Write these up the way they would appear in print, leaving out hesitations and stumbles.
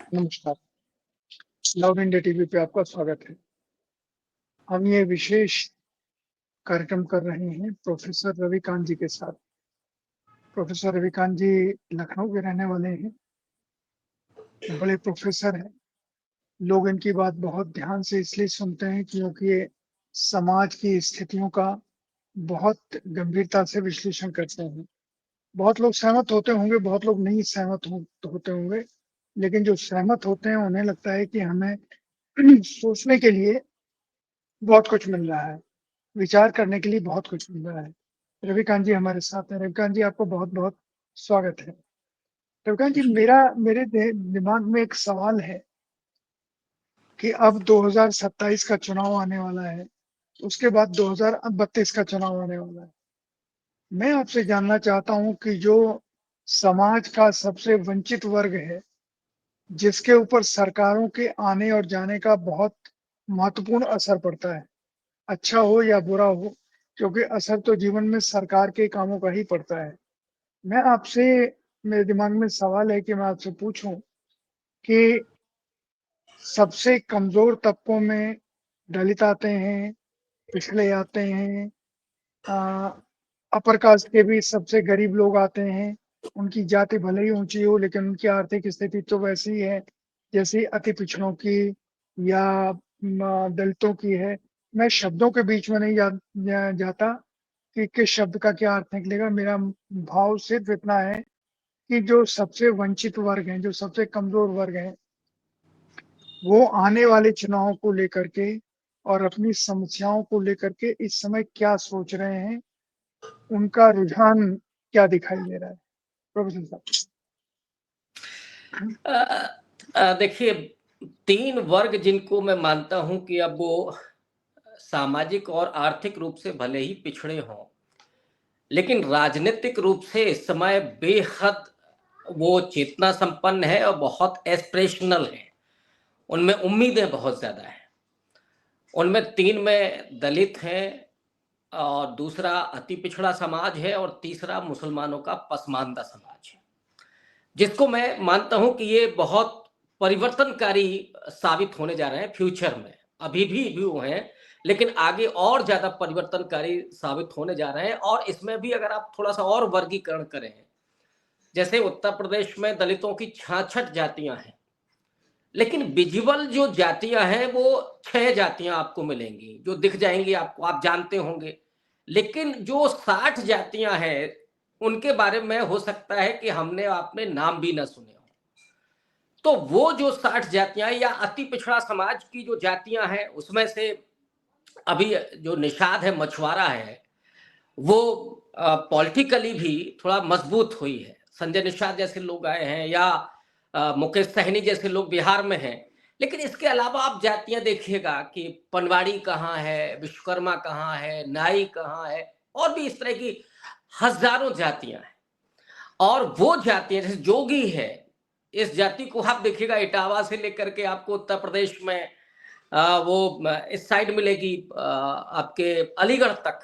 नमस्कार। Love India TV पे आपका स्वागत है। हम ये विशेष कार्यक्रम कर रहे हैं प्रोफेसर रविकांत जी के साथ। प्रोफेसर रविकांत जी लखनऊ के रहने वाले हैं, बड़े प्रोफेसर हैं। लोग इनकी बात बहुत ध्यान से इसलिए सुनते हैं क्योंकि ये समाज की स्थितियों का बहुत गंभीरता से विश्लेषण करते हैं। बहुत लोग सहमत होते होंगे, बहुत लोग नहीं सहमत होते होंगे, लेकिन जो सहमत होते हैं उन्हें लगता है कि हमें सोचने के लिए बहुत कुछ मिल रहा है। विचार करने के लिए बहुत कुछ मिल रहा है। रविकांत जी हमारे साथ हैं। रविकांत जी आपको बहुत-बहुत स्वागत है। रविकांत जी मेरे दिमाग में एक सवाल है कि अब 2027 का चुनाव आने वाला है, उसके बाद 2032 का चुनाव आने वाला है। मैं आपसे जानना चाहता हूँ कि जो समाज का सबसे वंचित वर्ग है, जिसके ऊपर सरकारों के आने और जाने का बहुत महत्वपूर्ण असर पड़ता है, अच्छा हो या बुरा हो, क्योंकि असर तो जीवन में सरकार के कामों का ही पड़ता है। मैं आपसे मेरे दिमाग में सवाल है कि मैं आपसे पूछूं कि सबसे कमजोर तबकों में दलित आते हैं, पिछड़े आते हैं, अपर कास्ट के भी सबसे गरीब लोग आते हैं। उनकी जाति भले ही ऊंची हो लेकिन उनकी आर्थिक स्थिति तो वैसी है जैसी अति पिछड़ों की या दलितों की है। मैं शब्दों के बीच में नहीं जाता कि किस शब्द का क्या अर्थ निकलेगा। मेरा भाव सिर्फ इतना है कि जो सबसे वंचित वर्ग हैं, जो सबसे कमजोर वर्ग हैं, वो आने वाले चुनाव को लेकर के और अपनी समस्याओं को लेकर के इस समय क्या सोच रहे हैं, उनका रुझान क्या दिखाई दे रहा है? प्रोफेसर साहब। देखिए, 3 वर्ग जिनको मैं मानता हूं कि अब वो सामाजिक और आर्थिक रूप से भले ही पिछड़े हों, लेकिन राजनीतिक रूप से इस समय बेहद वो चेतना संपन्न है और बहुत एस्पिरेशनल है। उनमें उम्मीदें बहुत ज़्यादा हैं। उनमें 3 में दलित हैं और दूसरा अति पिछड़ा समाज है और तीसरा मुसलमानों का पसमानदा समाज है। जिसको मैं मानता हूं कि ये बहुत परिवर्तनकारी साबित होने जा रहे हैं फ्यूचर में। अभी भी वो हैं, लेकिन आगे और ज्यादा परिवर्तनकारी साबित होने जा रहे हैं। और इसमें भी अगर आप थोड़ा सा और वर्गीकरण करें, जैसे उत्तर प्रदेश में दलितों की 66 जातियां हैं, लेकिन विजिबल जो जातियां हैं वो 6 जातियां आपको मिलेंगी जो दिख जाएंगी आपको, आप जानते होंगे। लेकिन जो 60 जातियां हैं उनके बारे में हो सकता है कि हमने आपने नाम भी ना सुने हो। तो वो जो 60 जातियां या अति पिछड़ा समाज की जो जातियां हैं उसमें से अभी जो निषाद है, मछुआरा है, वो पॉलिटिकली भी थोड़ा मजबूत हुई है। संजय निषाद जैसे लोग आए हैं या मुकेश सहनी जैसे लोग बिहार में हैं। लेकिन इसके अलावा आप जातियां देखिएगा कि पनवाड़ी कहाँ है, विश्वकर्मा कहाँ है, नाई कहाँ है, और भी इस तरह की हजारों जातियां हैं। और वो जातियां जैसे जोगी है, इस जाति को आप देखिएगा इटावा से लेकर के आपको उत्तर प्रदेश में इस साइड मिलेगी आपके अलीगढ़ तक।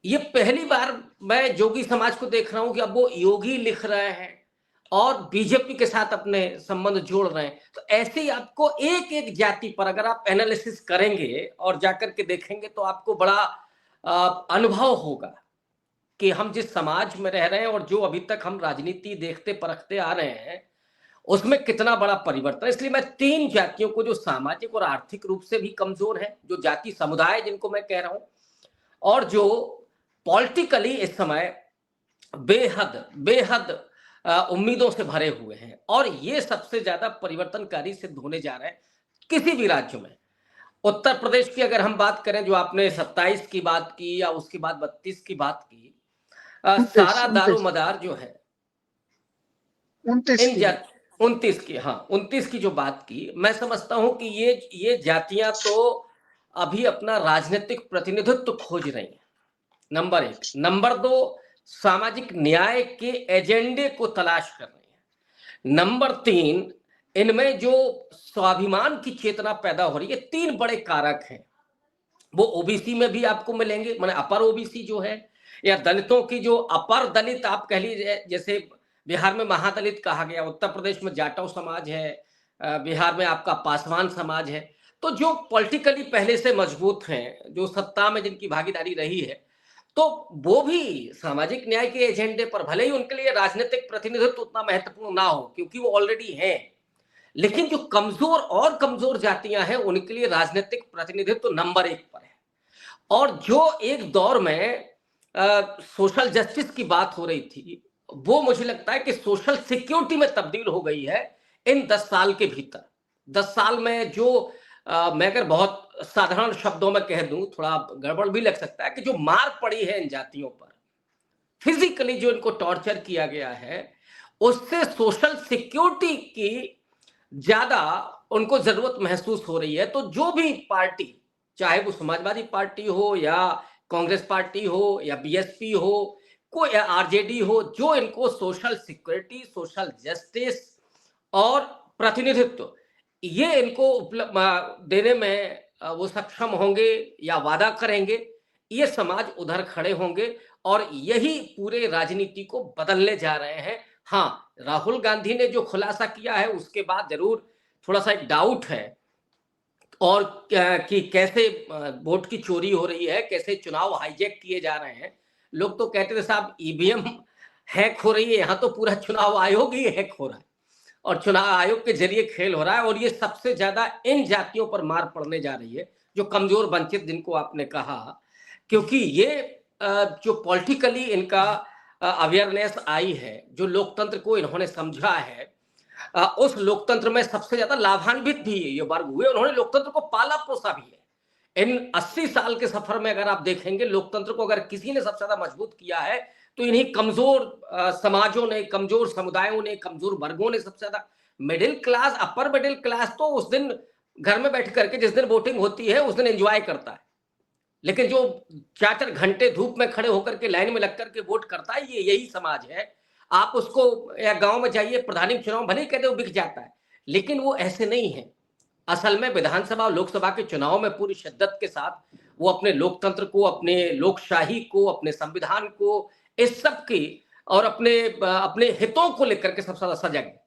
ये पहली बार मैं जोगी समाज को देख रहा हूं कि अब वो योगी लिख रहे हैं और बीजेपी के साथ अपने संबंध जोड़ रहे हैं। तो ऐसे ही आपको एक एक जाति पर अगर आप एनालिसिस करेंगे और जाकर के देखेंगे तो आपको बड़ा अनुभव होगा कि हम जिस समाज में रह रहे हैं और जो अभी तक हम राजनीति देखते परखते आ रहे हैं उसमें कितना बड़ा परिवर्तन। इसलिए मैं 3 जातियों को जो सामाजिक और आर्थिक रूप से भी कमजोर है, जो जाति समुदाय जिनको मैं कह रहा हूं, और जो पॉलिटिकली इस समय बेहद बेहद उम्मीदों से भरे हुए हैं, और ये सबसे ज्यादा परिवर्तनकारी सिद्ध होने जा रहे हैं किसी भी राज्य में। उत्तर प्रदेश की अगर हम बात करें, जो आपने 27 की बात की या उसके बाद 32 की बात की, 29 सारा 29 दारोमदार जो है 29 इन की जा बात। 29 की, हाँ 29 की जो बात की, मैं समझता हूं कि ये जातियां तो अभी अपना राजनीतिक प्रतिनिधित्व खोज रही हैं, नंबर 1। नंबर 2, सामाजिक न्याय के एजेंडे को तलाश कर रही हैं। नंबर 3, इनमें जो स्वाभिमान की चेतना पैदा हो रही है। 3 बड़े कारक हैं। वो ओबीसी में भी आपको मिलेंगे, माने अपर ओबीसी जो है, या दलितों की जो अपर दलित आप कह लीजिए, जैसे बिहार में महादलित कहा गया, उत्तर प्रदेश में जाटव समाज है, बिहार में आपका पासवान समाज है। तो जो पॉलिटिकली पहले से मजबूत हैं, जो सत्ता में जिनकी भागीदारी रही है, तो वो भी सामाजिक न्याय के एजेंडे पर, भले ही उनके लिए राजनीतिक प्रतिनिधित्व उतना महत्वपूर्ण ना हो क्योंकि वो ऑलरेडी हैं, लेकिन जो कमजोर और कमजोर जातियां हैं उनके लिए राजनीतिक प्रतिनिधित्व नंबर 1 पर है। और जो एक दौर में सोशल जस्टिस की बात हो रही थी, वो मुझे लगता है कि सोशल सिक्योरिटी में तब्दील हो गई है इन 10 साल के भीतर। 10 साल में जो मैं अगर बहुत साधारण शब्दों में कह दूं, थोड़ा गड़बड़ भी लग सकता है, कि जो मार पड़ी है इन जातियों पर, फिजिकली जो इनको टॉर्चर किया गया है, उससे सोशल सिक्योरिटी की ज्यादा उनको जरूरत महसूस हो रही है। तो जो भी पार्टी, चाहे वो समाजवादी पार्टी हो या कांग्रेस पार्टी हो या बीएसपी हो, कोई या आरजेडी हो, जो इनको सोशल सिक्योरिटी, सोशल जस्टिस और प्रतिनिधित्व ये इनको उपलब्ध देने में वो सक्षम होंगे या वादा करेंगे, ये समाज उधर खड़े होंगे और यही पूरे राजनीति को बदलने जा रहे हैं। हाँ, राहुल गांधी ने जो खुलासा किया है उसके बाद जरूर थोड़ा सा एक डाउट है, और कि कैसे वोट की चोरी हो रही है, कैसे चुनाव हाईजैक किए जा रहे हैं। लोग तो कहते थे साहब ईवीएम हैक हो रही है, यहाँ तो पूरा चुनाव आयोग ही हैक हो रहा है और चुनाव आयोग के जरिए खेल हो रहा है, और ये सबसे ज्यादा इन जातियों पर मार पड़ने जा रही है जो कमजोर वंचित, जिनको आपने कहा, क्योंकि ये जो पॉलिटिकली इनका अवेयरनेस आई है, जो लोकतंत्र को इन्होंने समझा है, उस लोकतंत्र में सबसे ज्यादा लाभान्वित भी ये वर्ग हुए। उन्होंने लोकतंत्र को पाला पोसा भी है। इन 80 साल के सफर में अगर आप देखेंगे, लोकतंत्र को अगर किसी ने सबसे ज्यादा मजबूत किया है तो इन्हीं कमजोर समाजों ने, कमजोर समुदायों ने, कमजोर वर्गों ने सबसे ज्यादा। Middle class, upper middle class तो उस दिन घर में बैठ करके, जिस दिन वोटिंग होती है उस दिन एंजॉय करता है, लेकिन जो 4-4 घंटे धूप में खड़े होकर के लाइन में लग करके वोट करता है, ये यही समाज है। आप उसको, या गांव में जाइए, प्रधानी चुनाव भले ही कहते वो बिक जाता है, लेकिन वो ऐसे नहीं है। असल में विधानसभा और लोकसभा के चुनाव में पूरी शिद्दत के साथ वो अपने लोकतंत्र को, अपने लोकशाही को, अपने संविधान को, इस सब की, और अपने अपने हितों को लेकर के सबसे ज्यादा सजग है।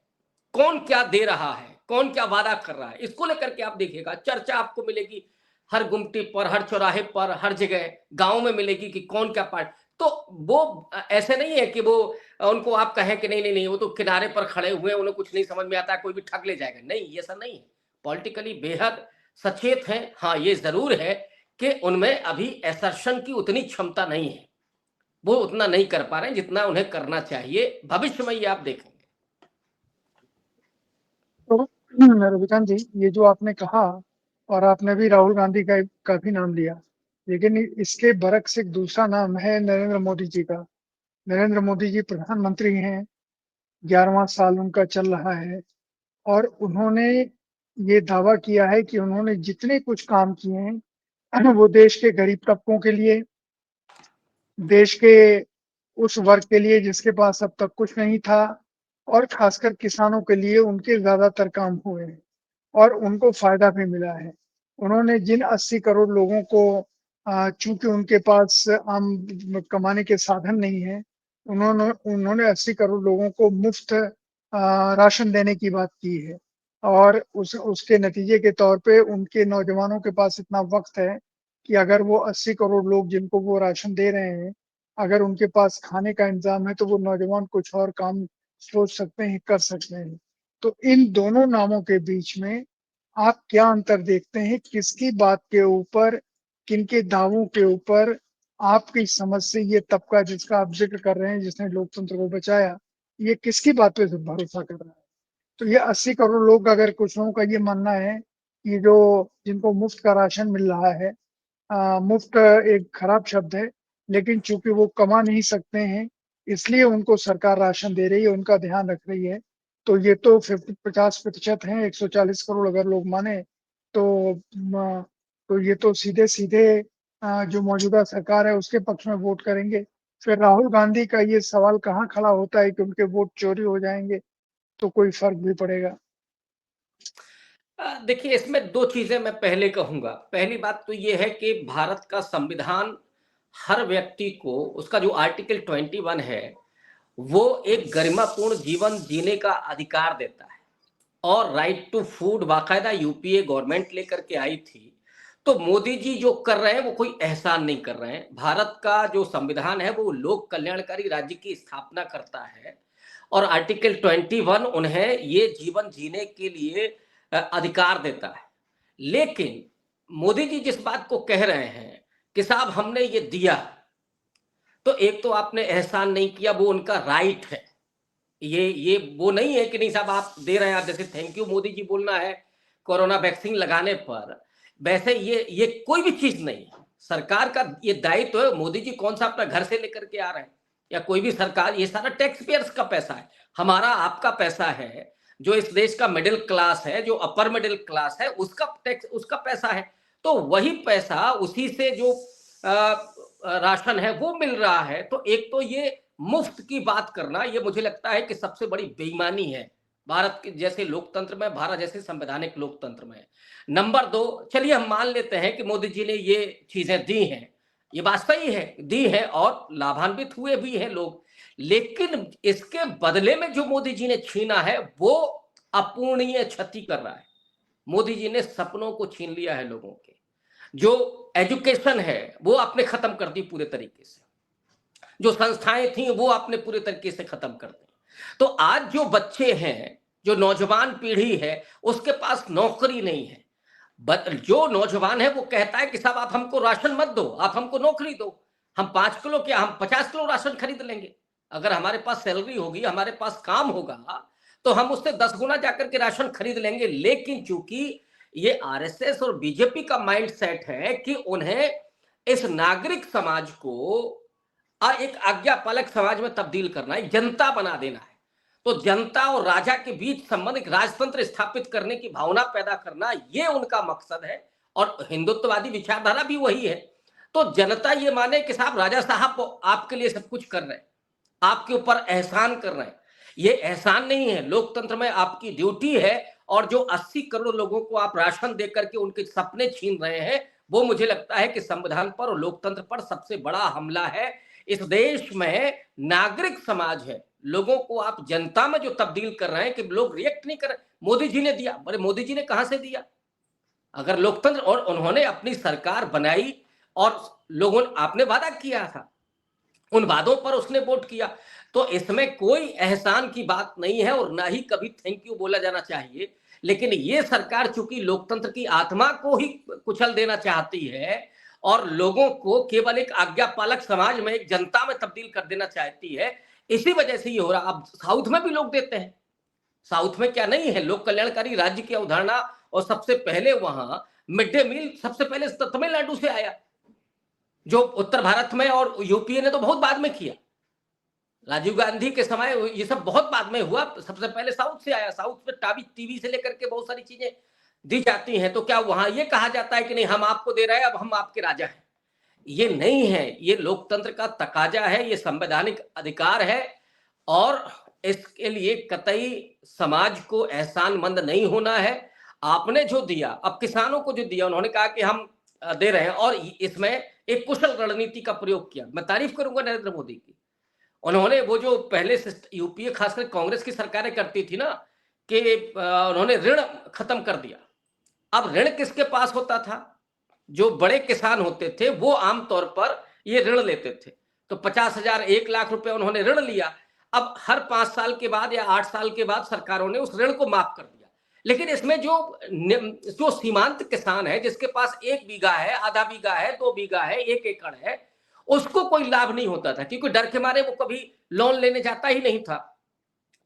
कौन क्या दे रहा है, कौन क्या वादा कर रहा है, इसको लेकर के आप देखिएगा चर्चा आपको मिलेगी हर गुमटी पर, हर चौराहे पर, हर जगह गांव में मिलेगी कि कौन क्या पार्ट। तो वो ऐसे नहीं है कि वो उनको आप कहें कि नहीं नहीं नहीं, वो तो किनारे पर खड़े हुए हैं, उन्हें कुछ नहीं समझ में आता है, कोई भी ठग ले जाएगा। नहीं, ये ऐसा नहीं है। पॉलिटिकली बेहद सचेत हैं। हाँ, ये जरूर है कि उनमें अभी असर्शन की उतनी क्षमता नहीं है, वो उतना नहीं कर पा रहे हैं जितना उन्हें करना चाहिए। भविष्य में ये आप देखेंगे। तो रविकांत जी, ये जो आपने कहा, और आपने भी राहुल गांधी का भी नाम लिया, लेकिन इसके बरक्स एक दूसरा नाम है नरेंद्र मोदी जी का। नरेंद्र मोदी जी प्रधानमंत्री हैं, 11वां साल उनका चल रहा है, और उन्होंने ये दावा किया है कि उन्होंने जितने कुछ काम किए हैं वो देश के गरीब तबकों के लिए, देश के उस वर्ग के लिए जिसके पास अब तक कुछ नहीं था, और खासकर किसानों के लिए उनके ज्यादातर काम हुए हैं और उनको फायदा भी मिला है। उन्होंने जिन 80 करोड़ लोगों को, चूंकि उनके पास आम कमाने के साधन नहीं है, उन्होंने उन्होंने 80 करोड़ लोगों को मुफ्त राशन देने की बात की है, और उसके नतीजे के तौर पे उनके नौजवानों के पास इतना वक्त है कि अगर वो 80 करोड़ लोग जिनको वो राशन दे रहे हैं, अगर उनके पास खाने का इंतजाम है, तो वो नौजवान कुछ और काम सोच सकते हैं, कर सकते हैं। तो इन दोनों नामों के बीच में आप क्या अंतर देखते हैं? किसकी बात के ऊपर, किनके दावों के ऊपर आपकी समझ से ये तबका जिसका आप जिक्र कर रहे हैं, जिसने लोकतंत्र को बचाया, ये किसकी बात पे भरोसा कर रहा है? तो ये 80 करोड़ लोग, अगर कुछ लोगों का ये मानना है कि जो जिनको मुफ्त का राशन मिल रहा है, मुफ्त एक खराब शब्द है, लेकिन चूंकि वो कमा नहीं सकते हैं, इसलिए उनको सरकार राशन दे रही है, उनका ध्यान रख रही है। तो ये तो 50% है, 140 करोड़ अगर लोग माने तो तो ये तो सीधे सीधे जो मौजूदा सरकार है उसके पक्ष में वोट करेंगे। फिर राहुल गांधी का ये सवाल कहाँ खड़ा होता है कि उनके वोट चोरी हो जाएंगे, तो कोई फर्क भी पड़ेगा? देखिए, इसमें 2 चीज़ें मैं पहले कहूँगा। पहली बात तो ये है कि भारत का संविधान हर व्यक्ति को, उसका जो आर्टिकल 21 है, वो एक गरिमापूर्ण जीवन जीने का अधिकार देता है। और राइट टू फूड बाकायदा यूपीए गवर्नमेंट लेकर के आई थी। तो मोदी जी जो कर रहे हैं वो कोई एहसान नहीं कर रहे हैं। भारत का जो संविधान है वो लोक कल्याणकारी राज्य की स्थापना करता है और आर्टिकल 21 उन्हें ये जीवन जीने के लिए अधिकार देता है। लेकिन मोदी जी जिस बात को कह रहे हैं कि साहब हमने ये दिया, तो एक तो आपने एहसान नहीं किया, वो उनका राइट है। ये वो नहीं है कि नहीं साहब आप दे रहे हैं, आप जैसे थैंक यू मोदी जी बोलना है कोरोना वैक्सीन लगाने पर, वैसे ये कोई भी चीज नहीं है। सरकार का ये दायित्व है। मोदी जी कौन सा अपना घर से लेकर के आ रहे हैं या कोई भी सरकार, ये सारा टैक्स पेयर्स का पैसा है, हमारा आपका पैसा है। जो इस देश का मिडिल क्लास है, जो अपर मिडिल क्लास है, उसका टैक्स, उसका पैसा है। तो वही पैसा, उसी से जो राशन है वो मिल रहा है। तो एक तो ये मुफ्त की बात करना, ये मुझे लगता है कि सबसे बड़ी बेईमानी है भारत के जैसे लोकतंत्र में, भारत जैसे संवैधानिक लोकतंत्र में। नंबर दो, चलिए हम मान लेते हैं कि मोदी जी ने ये चीजें दी हैं, ये बात सही है, दी है और लाभान्वित हुए भी हैं लोग। लेकिन इसके बदले में जो मोदी जी ने छीना है वो अपूर्णीय क्षति कर रहा है। मोदी जी ने सपनों को छीन लिया है लोगों के। जो एजुकेशन है वो आपने खत्म कर दी पूरे तरीके से। जो संस्थाएं थी वो आपने पूरे तरीके से खत्म कर दी। तो आज जो बच्चे हैं, जो नौजवान पीढ़ी है, उसके पास नौकरी नहीं है। जो नौजवान है वो कहता है कि साहब आप हमको राशन मत दो, आप हमको नौकरी दो। हम 5 किलो क्या, हम 50 किलो राशन खरीद लेंगे। अगर हमारे पास सैलरी होगी, हमारे पास काम होगा, तो हम उससे 10 गुना जाकर के राशन खरीद लेंगे। लेकिन चूंकि ये आरएसएस और बीजेपी का माइंड सेट है कि उन्हें इस नागरिक समाज को एक आज्ञापालक समाज में तब्दील करना है, जनता बना देना है। तो जनता और राजा के बीच संबंध, एक राजतंत्र स्थापित करने की भावना पैदा करना, ये उनका मकसद है। और हिंदुत्ववादी विचारधारा भी वही है। तो जनता ये माने कि साहब राजा साहब आपके लिए सब कुछ कर रहे हैं, आपके ऊपर एहसान कर रहे हैं। ये एहसान नहीं है, लोकतंत्र में आपकी ड्यूटी है। और जो 80 करोड़ लोगों को आप राशन देकर के उनके सपने छीन रहे हैं, वो मुझे लगता है कि संविधान पर और लोकतंत्र पर सबसे बड़ा हमला है। इस देश में नागरिक समाज है, लोगों को आप जनता में जो तब्दील कर रहे हैं कि लोग रिएक्ट नहीं कर रहे। मोदी जी ने दिया, अरे मोदी जी ने कहां से दिया? अगर लोकतंत्र, और उन्होंने अपनी सरकार बनाई और लोगों, आपने वादा किया था, उन वादों पर उसने वोट किया। तो इसमें कोई एहसान की बात नहीं है और ना ही कभी थैंक यू बोला जाना चाहिए। लेकिन ये सरकार चूंकि लोकतंत्र की आत्मा को ही कुचल देना चाहती है और लोगों को केवल एक आज्ञापालक समाज में, एक जनता में तब्दील कर देना चाहती है, इसी वजह से ये हो रहा। अब साउथ में भी लोग देते हैं, साउथ में क्या नहीं है लोक कल्याणकारी राज्य की अवधारणा। और सबसे पहले वहां मिड डे मील सबसे पहले तमिलनाडु से आया, जो उत्तर भारत में, और यूपीए ने तो बहुत बाद में किया। राजीव गांधी के समय ये सब बहुत बाद में हुआ, सबसे पहले साउथ से आया। साउथ में टीवी से लेकर के बहुत सारी चीजें दी जाती हैं। तो क्या वहां ये कहा जाता है कि नहीं हम आपको दे रहे हैं, अब हम आपके राजा हैं? ये नहीं है। ये लोकतंत्र का तकाजा है, ये संवैधानिक अधिकार है। और इसके लिए कतई समाज को एहसानमंद नहीं होना है। आपने जो दिया, अब किसानों को जो दिया, उन्होंने कहा कि हम दे रहे हैं, और इसमें एक कुशल रणनीति का प्रयोग किया। मैं तारीफ करूंगा नरेंद्र मोदी की। उन्होंने वो जो पहले यूपीए खासकर कांग्रेस की सरकारें करती थी ना, कि उन्होंने ऋण खत्म कर दिया। अब ऋण किसके पास होता था? जो बड़े किसान होते थे वो आमतौर पर ये ऋण लेते थे। तो 50,000, 1 लाख रुपए उन्होंने ऋण लिया। अब हर 5 साल के बाद या 8 साल के बाद सरकारों ने उस ऋण को माफ कर दिया। लेकिन इसमें जो सीमांत किसान है, जिसके पास 1 बीघा है, आधा बीघा है, 2 बीघा है, 1 एकड़ है, उसको कोई लाभ नहीं होता था, क्योंकि डर के मारे वो कभी लोन लेने जाता ही नहीं था।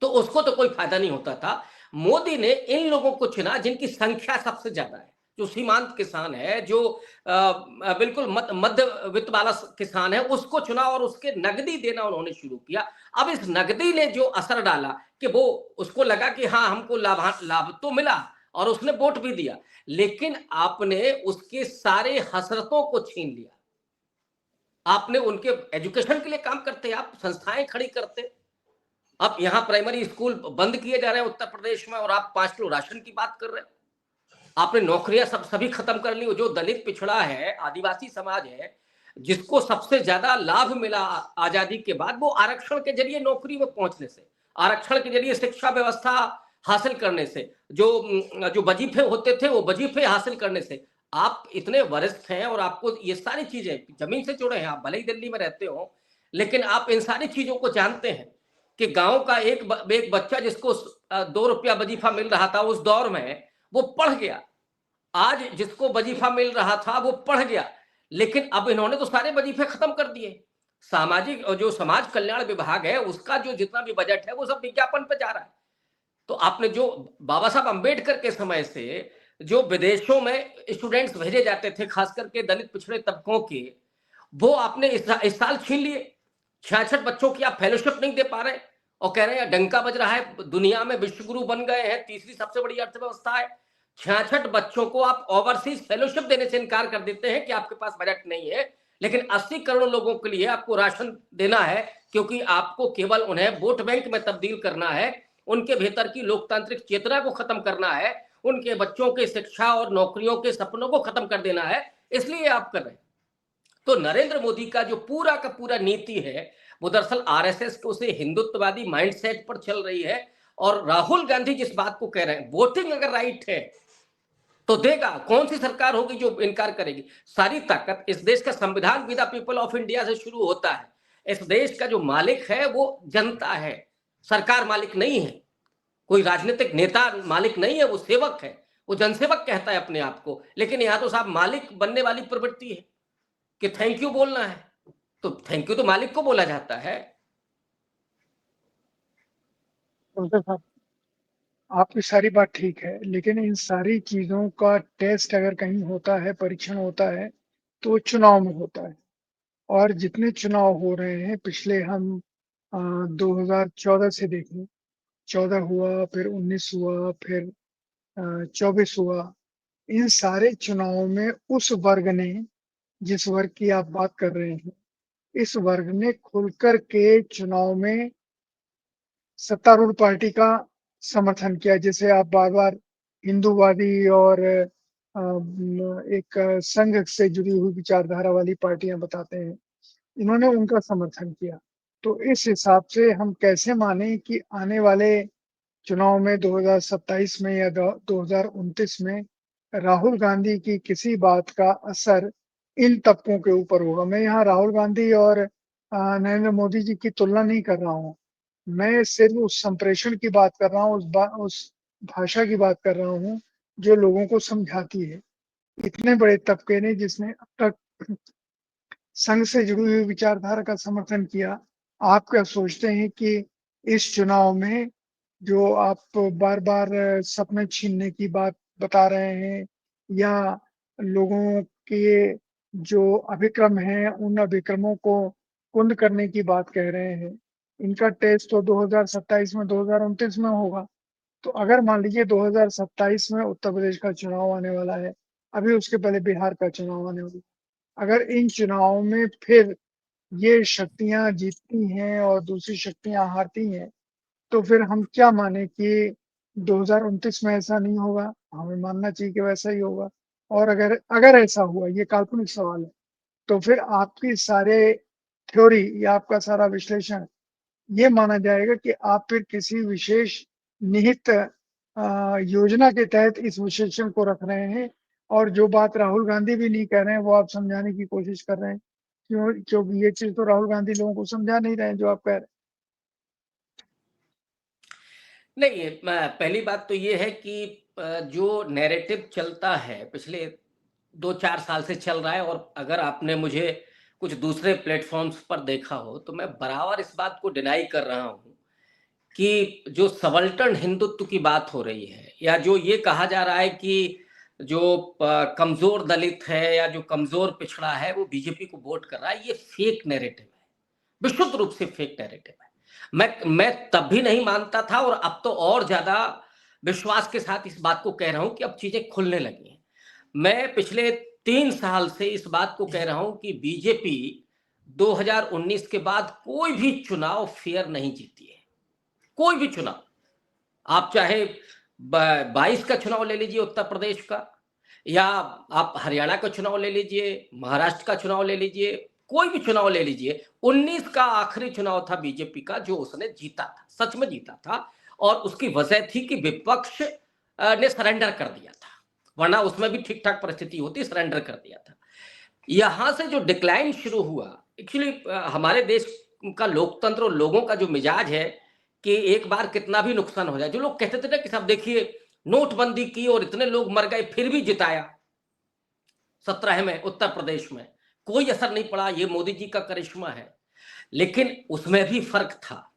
तो उसको तो कोई फायदा नहीं होता था। मोदी ने इन लोगों को चुना जिनकी संख्या सबसे ज्यादा है, जो सीमांत किसान है, जो बिल्कुल मध्य वित्त वाला किसान है, उसको चुना और उसके नकदी देना उन्होंने शुरू किया। अब इस नकदी ने जो असर डाला कि वो, उसको लगा कि हाँ हमको लाभ तो मिला और उसने वोट भी दिया, लेकिन आपने उसके सारे हसरतों को छीन लिया। आपने उनके एजुकेशन के लिए काम करते, आप संस्थाएं खड़ी करते। अब यहां प्राइमरी स्कूल बंद किए जा रहे हैं उत्तर प्रदेश में, और आप 5 किलो राशन की बात कर रहे हैं। आपने नौकरियां सभी खत्म कर ली। जो दलित पिछड़ा है, आदिवासी समाज है, जिसको सबसे ज्यादा लाभ मिला आजादी के बाद, वो आरक्षण के जरिए नौकरी में पहुंचने से, आरक्षण के जरिए शिक्षा व्यवस्था हासिल करने से, जो वजीफे होते थे वो वजीफे हासिल करने से। आप इतने वरिष्ठ हैं और आपको ये सारी चीजें जमीन से जुड़े हैं, आप भले ही दिल्ली में रहते हो, लेकिन आप इन सारी चीजों को जानते हैं कि गांव का एक बच्चा जिसको 2 रुपया वजीफा मिल रहा था उस दौर में, वो पढ़ गया। आज जिसको वजीफा मिल रहा था वो पढ़ गया, लेकिन अब इन्होंने तो सारे वजीफे खत्म कर दिए। सामाजिक जो समाज कल्याण विभाग है उसका जो जितना भी बजट है वो सब विज्ञापन पे जा रहा है। तो आपने जो बाबा साहब अंबेडकर के समय से जो विदेशों में स्टूडेंट्स भेजे जाते थे, खास करके दलित पिछड़े तबकों के, वो आपने इस साल छीन लिए। 66 बच्चों की आप फेलोशिप नहीं दे पा रहे और कह रहे हैं डंका बज रहा है, दुनिया में विश्व गुरु बन गए हैं, तीसरी सबसे बड़ी अर्थव्यवस्था है। 66 बच्चों को आप ओवरसीज फेलोशिप देने से इनकार कर देते हैं कि आपके पास बजट नहीं है, लेकिन 80 करोड़ लोगों के लिए आपको राशन देना है, क्योंकि आपको केवल उन्हें वोट बैंक में तब्दील करना है, उनके भीतर की लोकतांत्रिक चेतना को खत्म करना है, उनके बच्चों के शिक्षा और नौकरियों के सपनों को खत्म कर देना है, इसलिए आप कर रहे हैं। तो नरेंद्र मोदी का जो पूरा का पूरा नीति है वो दरअसल आरएसएस के उसे हिंदुत्ववादी माइंडसेट पर चल रही है। और राहुल गांधी जिस बात को कह रहे हैं, वोटिंग अगर राइट है तो देगा, कौन सी सरकार होगी जो इनकार करेगी? सारी ताकत इस देश का संविधान with the people of India से शुरू होता है। इस देश का जो मालिक है वो जनता है, सरकार मालिक नहीं है, कोई राजनीतिक नेता मालिक नहीं है, वो सेवक है, वो जनसेवक कहता है अपने आप को। लेकिन यहां तो साहब मालिक बनने वाली प्रवृत्ति है कि थैंक यू बोलना है, तो थैंक यू तो मालिक को बोला जाता है। प्रोफेसर साहब, आपकी सारी बात ठीक है, लेकिन इन सारी चीजों का टेस्ट अगर कहीं होता है, परीक्षण होता है, तो चुनाव में होता है। और जितने चुनाव हो रहे हैं पिछले, हम 2014 से देखें, 14 हुआ, फिर 19 हुआ, फिर 24 हुआ, इन सारे चुनावों में उस वर्ग ने, जिस वर्ग की आप बात कर रहे हैं, इस वर्ग ने खुलकर के चुनाव में सत्तारूढ़ पार्टी का समर्थन किया। जैसे आप बार-बार हिंदूवादी और एक संघ से जुड़ी हुई विचारधारा वाली पार्टियां बताते हैं, इन्होंने उनका समर्थन किया। तो इस हिसाब से हम कैसे माने कि आने वाले चुनाव में 2027 में या 2029 में राहुल गांधी की किसी बात का असर इन तबकों के ऊपर होगा? मैं यहाँ राहुल गांधी और नरेंद्र मोदी जी की तुलना नहीं कर रहा हूँ। मैं सिर्फ उस संप्रेषण की बात कर रहा हूँ, उस भाषा की बात कर रहा हूँ जो लोगों को समझाती है। इतने बड़े तबके ने, जिसने अब तक संघ से जुड़ी हुई विचारधारा का समर्थन किया, आप क्या सोचते हैं कि इस चुनाव में जो आप बार-बार सपने छीनने की बात बता रहे हैं, या लोगों के जो अभिक्रम हैं, उन अभिक्रमों को कुंद करने की बात कह रहे हैं, इनका टेस्ट तो 2027 में, 2029 में होगा। तो अगर मान लीजिए 2027 में उत्तर प्रदेश का चुनाव आने वाला है, अभी उसके पहले बिहार का चुनाव आने वाला है। अगर इन चुनावों में फिर ये शक्तियाँ जीतती हैं और दूसरी शक्तियाँ हारती हैं, तो फिर हम क्या माने कि 2029 में ऐसा नहीं होगा? हमें मानना चाहिए कि वैसा ही होगा। और अगर अगर ऐसा हुआ, ये काल्पनिक सवाल है, तो फिर आपकी सारे थ्योरी या आपका सारा विश्लेषण ये माना जाएगा कि आप फिर किसी विशेष निहित योजना के तहत इस विश्लेषण को रख रहे हैं, और जो बात राहुल गांधी भी नहीं कह रहे हैं, वो आप समझाने की कोशिश कर रहे हैं। क्योंकि ये चीज़ तो राहुल गांधी लोगों को समझा नहीं रहे हैं जो आप कह रहे हैं। नहीं, पहली बात तो ये है कि जो नैरेटिव चलता है पिछले 2-4 साल से चल रहा है, और अगर आपने मुझे कुछ दूसरे प्लेटफॉर्म्स पर देखा हो तो मैं बराबर इस बात को डिनाई कर रहा हूँ कि जो सबल्टन हिंदुत्व की बात हो रही है, या जो ये कहा जा रहा है कि जो कमजोर दलित है या जो कमजोर पिछड़ा है वो बीजेपी को वोट कर रहा है, ये फेक नैरेटिव है, विशुद्ध रूप से फेक नैरेटिव है। मैं तब भी नहीं मानता था, और अब तो और ज्यादा विश्वास के साथ इस बात को कह रहा हूं कि अब चीजें खुलने लगी हैं। मैं पिछले 3 साल से इस बात को कह रहा हूं कि बीजेपी 2019 के बाद कोई भी चुनाव फेयर नहीं जीती है, कोई भी चुनाव। आप चाहे 22 का चुनाव ले लीजिए उत्तर प्रदेश का, या आप हरियाणा का चुनाव ले लीजिए, महाराष्ट्र का चुनाव ले लीजिए, कोई भी चुनाव ले लीजिए, 19 का आखिरी चुनाव था बीजेपी का जो उसने जीता था, सच में जीता था। और उसकी वजह थी कि विपक्ष ने सरेंडर कर दिया था, वरना उसमें भी ठीक ठाक परिस्थिति होती, सरेंडर कर दिया था। यहां से जो डिक्लाइन शुरू हुआ, एक्चुअली हमारे देश का लोकतंत्र और लोगों का जो मिजाज है कि एक बार कितना भी नुकसान हो जाए, जो लोग कहते थे ना कि साहब देखिए नोटबंदी की और इतने लोग मर गए फिर भी जिताया 17 में उत्तर प्रदेश में, कोई असर नहीं पड़ा, ये मोदी जी का करिश्मा है। लेकिन उसमें भी फर्क था,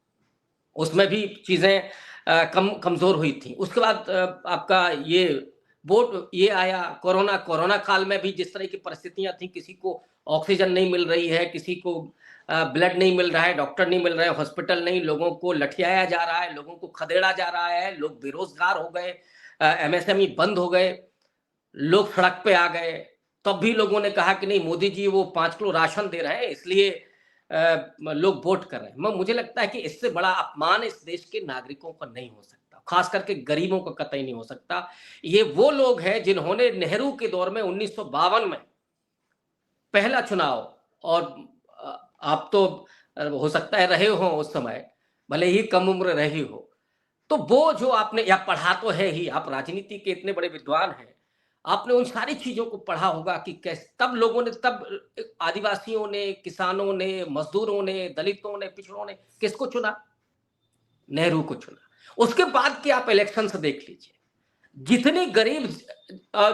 उसमें भी चीजें कमजोर हुई थी। उसके बाद आपका ये वोट ये आया, कोरोना काल में भी जिस तरह की परिस्थितियां थी, किसी को ऑक्सीजन नहीं मिल रही है, किसी को ब्लड नहीं मिल रहा है, डॉक्टर नहीं मिल रहे हैं, हॉस्पिटल नहीं, लोगों को लठियाया जा रहा है, लोगों को खदेड़ा जा रहा है, लोग बेरोजगार हो गए, एमएसएमई बंद हो गए, लोग सड़क पे आ गए। तब भी लोगों ने कहा कि नहीं मोदी जी वो 5 किलो राशन दे रहे हैं इसलिए लोग वोट कर रहे हैं। मुझे लगता है कि इससे बड़ा अपमान इस देश के नागरिकों का नहीं हो सकता, खास करके गरीबों का कतई नहीं हो सकता। ये वो लोग हैं जिन्होंने नेहरू के दौर में 1952 में पहला चुनाव, और आप तो हो सकता है रहे हो उस समय, भले ही कम उम्र रही हो, तो वो जो आपने, या पढ़ा तो है ही, आप राजनीति के इतने बड़े विद्वान हैं, आपने उन सारी चीजों को पढ़ा होगा कि कैसे तब लोगों ने, तब आदिवासियों ने, किसानों ने, मजदूरों ने, दलितों ने, पिछड़ों ने किसको चुना? नेहरू को चुना। उसके बाद की आप इलेक्शन से देख लीजिए, जितने गरीब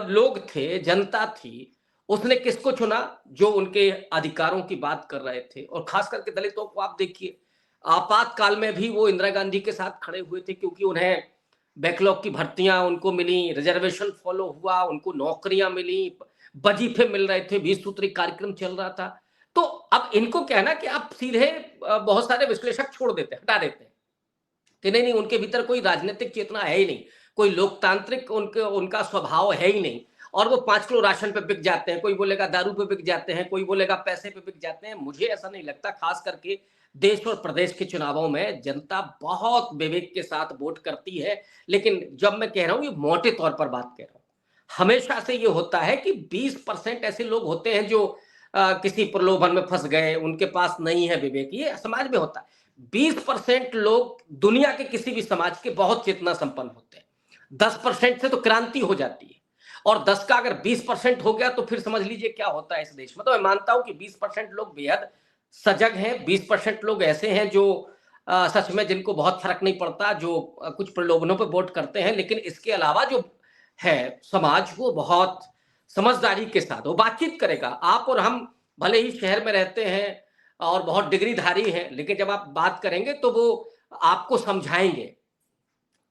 लोग थे, जनता थी, उसने किसको चुना? जो उनके अधिकारों की बात कर रहे थे। और खास करके दलितों को आप देखिए, आपातकाल में भी वो इंदिरा गांधी के साथ खड़े हुए थे, क्योंकि उन्हें बैकलॉग की भर्तियां उनको मिली, रिजर्वेशन फॉलो हुआ, उनको नौकरियां मिली, वजीफे मिल रहे थे, 20 सूत्री कार्यक्रम चल रहा था। तो अब इनको कहना कि आप सीधे, बहुत सारे विश्लेषक छोड़ देते हैं, हटा देते हैं कि नहीं नहीं उनके भीतर कोई राजनीतिक चेतना है ही नहीं, कोई लोकतांत्रिक उनका स्वभाव है ही नहीं, और वो 5 किलो राशन पे बिक जाते हैं, कोई बोलेगा दारू पे बिक जाते हैं, कोई बोलेगा पैसे पे बिक जाते हैं। मुझे ऐसा नहीं लगता। खास करके देश और प्रदेश के चुनावों में जनता बहुत विवेक के साथ वोट करती है। लेकिन जब मैं कह रहा हूं, ये मोटे तौर पर बात कह रहा हूं, हमेशा से ये होता है कि 20% ऐसे लोग होते हैं जो किसी प्रलोभन में फंस गए, उनके पास नहीं है विवेक, ये समाज में होता है। 20% लोग दुनिया के किसी भी समाज के बहुत चेतना संपन्न होते हैं। 10% से तो क्रांति हो जाती है, और 10 का अगर 20% हो गया तो फिर समझ लीजिए क्या होता है इस देश में। तो मैं मानता हूं कि 20% लोग बेहद सजग हैं, 20% लोग ऐसे हैं जो सच में जिनको बहुत फर्क नहीं पड़ता, जो कुछ प्रलोभनों पर वोट करते हैं। लेकिन इसके अलावा जो है समाज, वो बहुत समझदारी के साथ वो बातचीत करेगा। आप और हम भले ही शहर में रहते हैं और बहुत डिग्रीधारी हैं, लेकिन जब आप बात करेंगे तो वो आपको समझाएंगे,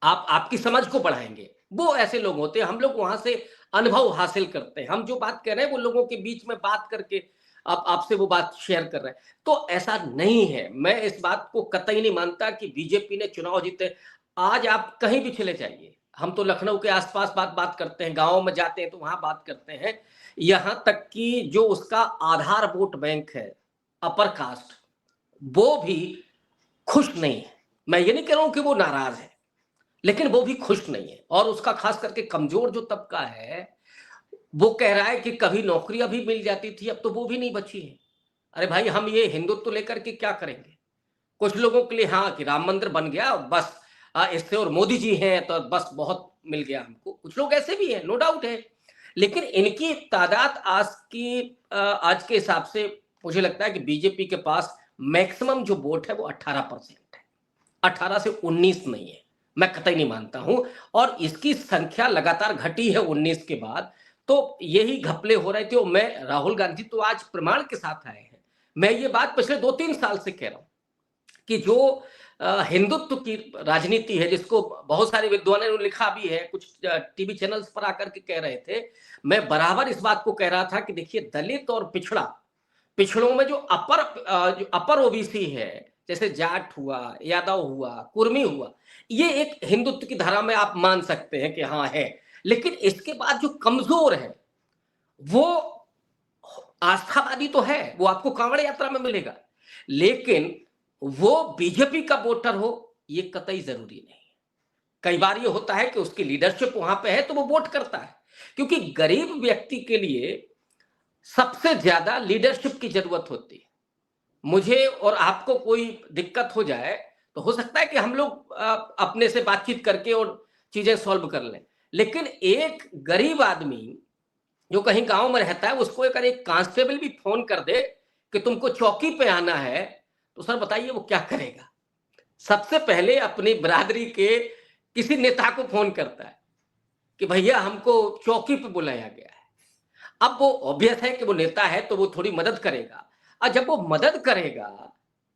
आप आपकी समझ को बढ़ाएंगे। वो ऐसे लोग होते हैं, हम लोग वहां से अनुभव हासिल करते हैं। हम जो बात कर रहे हैं वो लोगों के बीच में बात करके आप आपसे वो बात शेयर कर रहे हैं। तो ऐसा नहीं है, मैं इस बात को कतई नहीं मानता कि बीजेपी ने चुनाव जीते। आज आप कहीं भी चले जाइए, हम तो लखनऊ के आसपास बात करते हैं, गाँव में जाते हैं तो वहां बात करते हैं। यहां तक कि जो उसका आधार वोट बैंक है, अपर कास्ट, वो भी खुश नहीं है। मैं ये नहीं कह रहा हूं कि वो नाराज है, लेकिन वो भी खुश नहीं है। और उसका खास करके कमजोर जो तबका है, वो कह रहा है कि कभी नौकरियां भी मिल जाती थी, अब तो वो भी नहीं बची है। अरे भाई, हम ये हिंदुत्व लेकर के क्या करेंगे? कुछ लोगों के लिए हाँ कि राम मंदिर बन गया बस, इससे, और मोदी जी हैं तो बस बहुत मिल गया हमको। कुछ लोग ऐसे भी हैं, नो डाउट है। लेकिन इनकी तादाद आज के हिसाब से मुझे लगता है कि बीजेपी के पास मैक्सिमम जो वोट है वो 18% है, 18 से 19 नहीं है। मैं कतई नहीं मानता हूं। और इसकी संख्या लगातार घटी है 19 के बाद। तो यही घपले हो रहे थे। और मैं, राहुल गांधी तो आज प्रमाण के साथ आए हैं। मैं ये बात पिछले 2-3 साल से कह रहा हूं कि जो हिंदुत्व की राजनीति है, जिसको बहुत सारे विद्वानों ने लिखा भी है, कुछ टीवी चैनल्स पर आकर के कह रहे थे, मैं बराबर इस बात को कह रहा था कि देखिए, दलित और पिछड़ों में जो अपर ओबीसी है, जैसे जाट हुआ, यादव हुआ, कुर्मी हुआ, ये एक हिंदुत्व की धारा में आप मान सकते हैं कि हाँ है। लेकिन इसके बाद जो कमजोर है, वो आस्थावादी तो है, वो आपको कांवड़ यात्रा में मिलेगा, लेकिन वो बीजेपी का वोटर हो, ये कतई जरूरी नहीं है। कई बार ये होता है कि उसकी लीडरशिप वहां पे है तो वो वोट करता है, क्योंकि गरीब व्यक्ति के लिए सबसे ज्यादा लीडरशिप की जरूरत होती है। मुझे और आपको कोई दिक्कत हो जाए तो हो सकता है कि हम लोग अपने से बातचीत करके और चीजें सॉल्व कर लें, लेकिन एक गरीब आदमी जो कहीं गांव में रहता है उसको अगर एक कांस्टेबल भी फोन कर दे कि तुमको चौकी पे आना है, तो सर बताइए वो क्या करेगा? सबसे पहले अपनी बिरादरी के किसी नेता को फोन करता है कि भैया हमको चौकी पे बुलाया गया है। अब वो ऑब्वियस है कि वो नेता है तो वो थोड़ी मदद करेगा, और जब वो मदद करेगा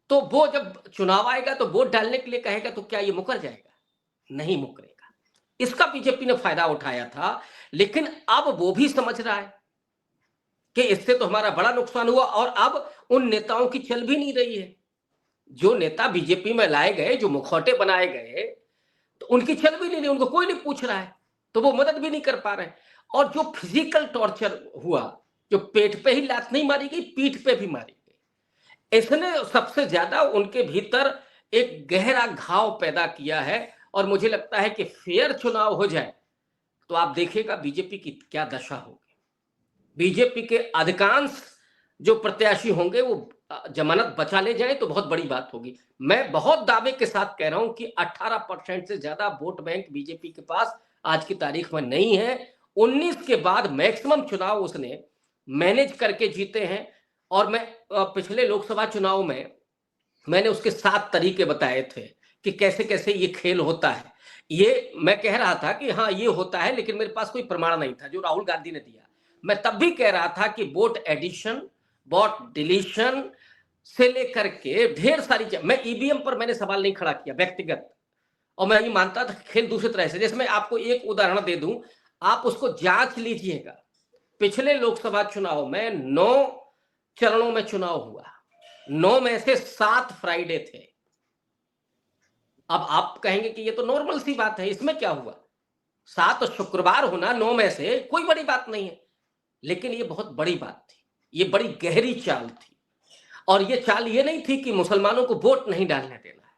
तो वो जब चुनाव आएगा तो वोट डालने के लिए कहेगा तो क्या ये मुकर जाएगा? नहीं मुकरेगा। इसका बीजेपी ने फायदा उठाया था, लेकिन अब वो भी समझ रहा है कि इससे तो हमारा बड़ा नुकसान हुआ, और अब उन नेताओं की चल भी नहीं रही है। जो नेता बीजेपी में लाए गए, जो मुखौटे बनाए गए, तो उनकी चल भी नहीं रही, उनको कोई नहीं पूछ रहा है, तो वो मदद भी नहीं कर पा रहे। और जो फिजिकल टॉर्चर हुआ, जो पेट पे ही लात नहीं मारी गई, पीठ पे भी मारी गई, इसने सबसे ज्यादा उनके भीतर एक गहरा घाव पैदा किया है। और मुझे लगता है कि फेयर चुनाव हो जाए तो आप देखिएगा बीजेपी की क्या दशा होगी। बीजेपी के अधिकांश जो प्रत्याशी होंगे वो जमानत बचा ले जाए तो बहुत बड़ी बात होगी। मैं बहुत दावे के साथ कह रहा हूं कि 18% से ज्यादा वोट बैंक बीजेपी के पास आज की तारीख में नहीं है। 19 के बाद मैक्सिमम चुनाव उसने मैनेज करके जीते हैं। और मैं पिछले लोकसभा चुनाव में मैंने उसके 7 तरीके बताए थे कि कैसे कैसे ये खेल होता है। ये मैं कह रहा था कि हाँ ये होता है, लेकिन मेरे पास कोई प्रमाण नहीं था जो राहुल गांधी ने दिया। मैं तब भी कह रहा था कि वोट एडिशन, वोट डिलीशन से लेकर के ढेर सारी मैं ईवीएम पर मैंने सवाल नहीं खड़ा किया व्यक्तिगत, और मैं ये मानता था खेल दूसरी तरह से। जैसे मैं आपको एक उदाहरण दे दूं, आप उसको जांच लीजिएगा। पिछले लोकसभा चुनाव में 9 चरणों में चुनाव हुआ, 9 में से 7 फ्राइडे थे। अब आप कहेंगे कि ये तो नॉर्मल सी बात है, इसमें क्या हुआ? 7 शुक्रवार होना 9 में से कोई बड़ी बात नहीं है, लेकिन ये बहुत बड़ी बात थी, ये बड़ी गहरी चाल थी। और ये चाल ये नहीं थी कि मुसलमानों को वोट नहीं डालने देना है।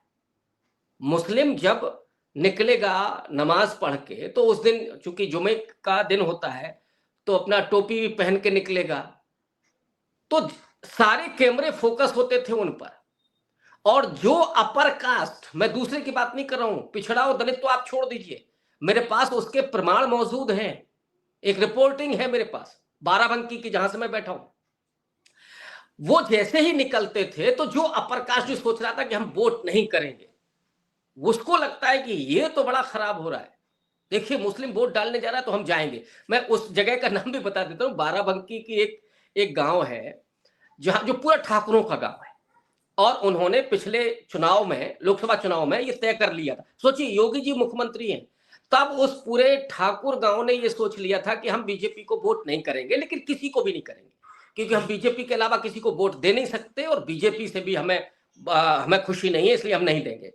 मुस्लिम जब निकलेगा नमाज पढ़ के, तो उस दिन चूंकि जुमे का दिन होता है तो अपना टोपी भी पहन के निकलेगा, तो सारे कैमरे फोकस होते थे उन पर। और जो अपर कास्ट, मैं दूसरे की बात नहीं कर रहा हूं, पिछड़ा और दलित तो आप छोड़ दीजिए, मेरे पास उसके प्रमाण मौजूद हैं। एक रिपोर्टिंग है मेरे पास बाराबंकी की, जहां से मैं बैठा हूं। वो जैसे ही निकलते थे तो जो अपर कास्ट जो सोच रहा था कि हम वोट नहीं करेंगे, उसको लगता है कि ये तो बड़ा खराब हो रहा है, देखिए मुस्लिम वोट डालने जा रहा है तो हम जाएंगे। मैं उस जगह का नाम भी बता देता हूं, बाराबंकी की एक गांव है जहां, जो पूरा ठाकुरों का गांव है। और उन्होंने पिछले चुनाव में, लोकसभा चुनाव में ये तय कर लिया था। सोचिए योगी जी मुख्यमंत्री हैं, तब उस पूरे ठाकुर गांव ने ये सोच लिया था कि हम बीजेपी को वोट नहीं करेंगे, लेकिन किसी को भी नहीं करेंगे, क्योंकि हम बीजेपी के अलावा किसी को वोट दे नहीं सकते, और बीजेपी से भी हमें खुशी नहीं है, इसलिए हम नहीं देंगे।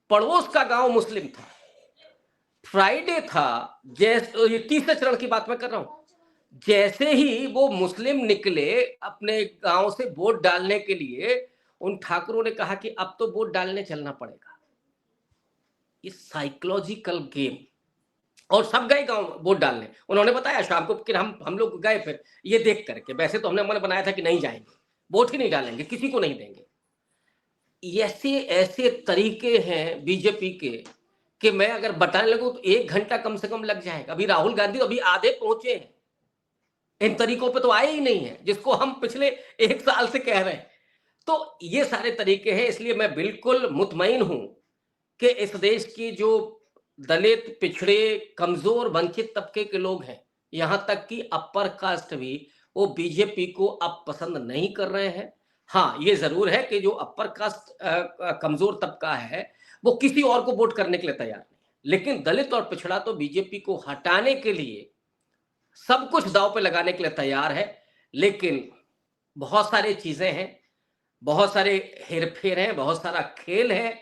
पड़ोस का गांव मुस्लिम था, फ्राइडे था, जैसे ये तीसरे चरण की बात मैं कर रहा हूं, जैसे ही वो मुस्लिम निकले अपने गांव से वोट डालने के लिए, उन ठाकुरों ने कहा कि अब तो वोट डालने चलना पड़ेगा। ये साइकोलॉजिकल गेम। और सब गए गांव वोट डालने, उन्होंने बताया शाम को कि हम लोग गए, फिर ये देख करके, वैसे तो हमने मन बनाया था कि नहीं जाएंगे, वोट ही नहीं डालेंगे, किसी को नहीं देंगे। ऐसे ऐसे तरीके हैं बीजेपी के कि मैं अगर बताने लगूं तो 1 घंटा कम से कम लग जाएगा। अभी राहुल गांधी अभी आधे पहुंचे हैं, इन तरीकों पे तो आए ही नहीं है, जिसको हम पिछले 1 साल से कह रहे हैं। तो ये सारे तरीके हैं, इसलिए मैं बिल्कुल मुतमईन हूं कि इस देश की जो दलित, पिछड़े, कमजोर, वंचित तबके के लोग हैं, यहां तक कि अपर कास्ट भी, वो बीजेपी को अब पसंद नहीं कर रहे हैं। हाँ ये जरूर है कि जो अपर कास्ट कमजोर तबका है वो किसी और को वोट करने के लिए तैयार नहीं, लेकिन दलित और पिछड़ा तो बीजेपी को हटाने के लिए सब कुछ दांव पे लगाने के लिए तैयार है। लेकिन बहुत सारी चीजें हैं, बहुत सारे हेरफेर हैं, बहुत सारा खेल है,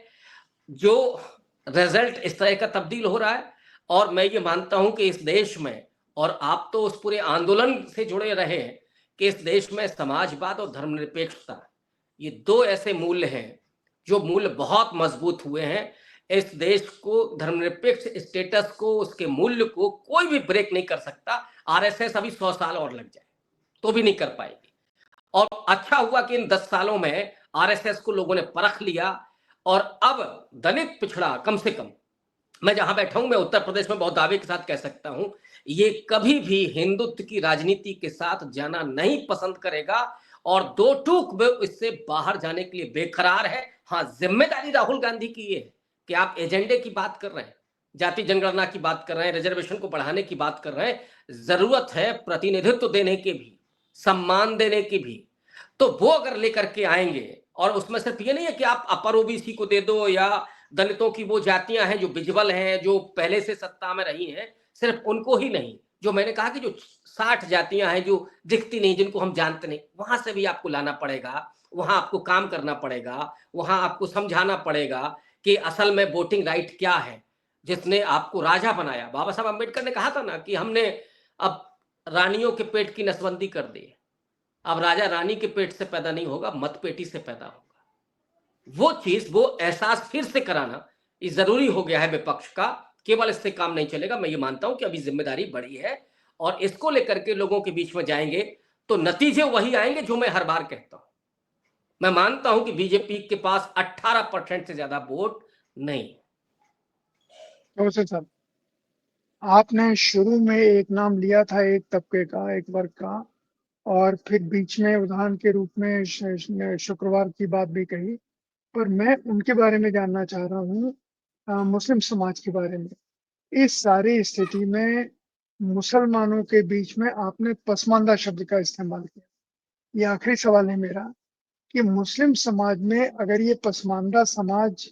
जो रिजल्ट इस तरह का तब्दील हो रहा है। और मैं ये मानता हूं कि इस देश में, और आप तो उस पूरे आंदोलन से जुड़े रहे हैं, कि इस देश में समाजवाद और धर्मनिरपेक्षता, ये 2 ऐसे मूल्य हैं जो मूल्य बहुत मजबूत हुए हैं। इस देश को, धर्मनिरपेक्ष स्टेटस को, उसके मूल्य को कोई भी ब्रेक नहीं कर सकता। आरएसएस अभी 100 साल और लग जाए तो भी नहीं कर पाएगी। और अच्छा हुआ कि इन 10 सालों में आरएसएस को लोगों ने परख लिया और अब दलित पिछड़ा, कम से कम मैं जहां बैठा हूं, मैं उत्तर प्रदेश में बहुत दावे के साथ कह सकता हूं, ये कभी भी हिंदुत्व की राजनीति के साथ जाना नहीं पसंद करेगा और दो टूक में इससे बाहर जाने के लिए बेकरार है। हाँ, जिम्मेदारी राहुल गांधी की ये है कि आप एजेंडे की बात कर रहे हैं, जाति जनगणना की बात कर रहे हैं, रिजर्वेशन को बढ़ाने की बात कर रहे हैं, जरूरत है प्रतिनिधित्व देने की भी, सम्मान देने की भी। तो वो अगर लेकर के आएंगे, और उसमें सिर्फ ये नहीं है कि आप अपर ओबीसी को दे दो या दलितों की वो जातियां हैं जो विजिबल हैं, जो पहले से सत्ता में रही हैं, सिर्फ उनको ही नहीं, जो मैंने कहा कि जो 60 जातियां हैं जो दिखती नहीं, जिनको हम जानते नहीं, वहां से भी आपको लाना पड़ेगा, वहां आपको काम करना पड़ेगा, वहां आपको समझाना पड़ेगा कि असल में वोटिंग राइट क्या है, जिसने आपको राजा बनाया। बाबा साहब अम्बेडकर ने कहा था ना कि हमने अब रानियों के पेट की नसबंदी कर दी, अब राजा रानी के पेट से पैदा नहीं होगा, मतपेटी से पैदा होगा। वो चीज, वो एहसास फिर से कराना ये जरूरी हो गया है विपक्ष का। केवल इससे काम नहीं चलेगा। मैं ये मानता हूं कि अभी जिम्मेदारी बड़ी है और इसको लेकर के लोगों के बीच में जाएंगे तो नतीजे वही आएंगे जो मैं हर बार कहता हूं। मैं मानता हूं कि बीजेपी के पास 18% से ज्यादा वोट नहीं। प्रोफेसर साहब, आपने शुरू में एक नाम लिया था, एक तबके का, एक वर्ग का, और फिर बीच में उदाहरण के रूप में शुक्रवार की बात भी कही, पर मैं उनके बारे में जानना चाह रहा हूँ, मुस्लिम समाज के बारे में। इस सारी स्थिति में मुसलमानों के बीच में आपने पसमानदा शब्द का इस्तेमाल किया। ये आखिरी सवाल है मेरा कि मुस्लिम समाज में अगर ये पसमानदा समाज